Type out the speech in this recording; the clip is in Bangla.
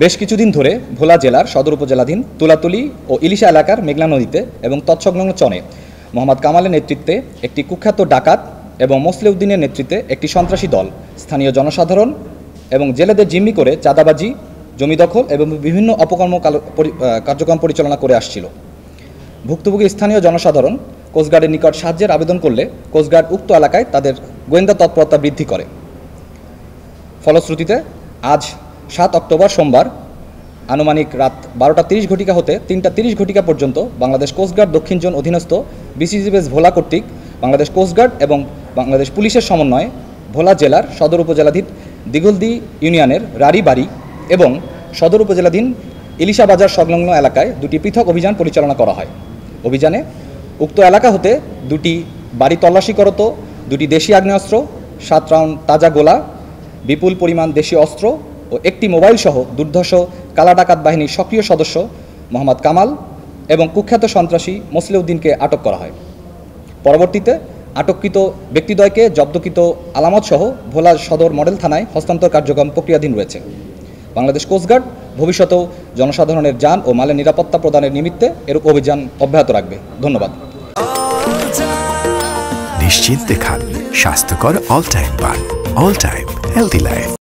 বেশ কিছুদিন ধরে ভোলা জেলার সদর উপজেলাধীন তুলাতুলি ও ইলিশা এলাকার মেঘনা নদীতে এবং তৎসংলগ্ন চনে মোহাম্মদ কামালের নেতৃত্বে একটি কুখ্যাত ডাকাত এবং মোসলেউদ্দিনের নেতৃত্বে একটি সন্ত্রাসী দল স্থানীয় জনসাধারণ এবং জেলেদের জিম্মি করে চাঁদাবাজি, জমি দখল এবং বিভিন্ন অপকর্ম কার্যক্রম পরিচালনা করে আসছিল। ভুক্তভোগী স্থানীয় জনসাধারণ কোস্টগার্ডের নিকট সাহায্যের আবেদন করলে কোস্টগার্ড উক্ত এলাকায় তাদের গোয়েন্দা তৎপরতা বৃদ্ধি করে। ফলশ্রুতিতে আজ 7 অক্টোবর সোমবার আনুমানিক রাত 12:30 হতে 3:30 পর্যন্ত বাংলাদেশ কোস্টগার্ড দক্ষিণ জোন অধীনস্থ বিসিজি বেস ভোলা কর্তৃক বাংলাদেশ কোস্টগার্ড এবং বাংলাদেশ পুলিশের সমন্বয়ে ভোলা জেলার সদর উপজেলাধীন দিঘলদি ইউনিয়নের রাড়িবাড়ি এবং সদর উপজেলাধীন ইলিশা বাজার সংলগ্ন এলাকায় 2টি পৃথক অভিযান পরিচালনা করা হয়। অভিযানে উক্ত এলাকা হতে 2টি বাড়ি তল্লাশি করত, 2টি দেশি আগ্নেয়াস্ত্র, 7 রাউন্ড তাজা গোলা, বিপুল পরিমাণ দেশীয় অস্ত্র ও একটি মোবাইল সহ দুর্ধর্ষ কালা ডাকাত বাহিনীর সক্রিয় সদস্য মোহাম্মদ কামাল এবং কুখ্যাত সন্ত্রাসী মোসলেউদ্দিনকে আটক করা হয়। পরবর্তীতে আটককৃত ব্যক্তিদ্বয়কে জব্দকৃত আলামতসহ ভোলা সদর মডেল থানায় হস্তান্তর কার্যক্রম প্রক্রিয়াধীন রয়েছে। বাংলাদেশ কোস্টগার্ড ভবিষ্যতেও জনসাধারণের যান ও মালের নিরাপত্তা প্রদানের নিমিত্তে এরূপ অভিযান অব্যাহত রাখবে। ধন্যবাদ। নিশ্চিন্তে খান স্বাস্থ্যকর অল টাইম পান, অল টাইম হেলদি লাইফ।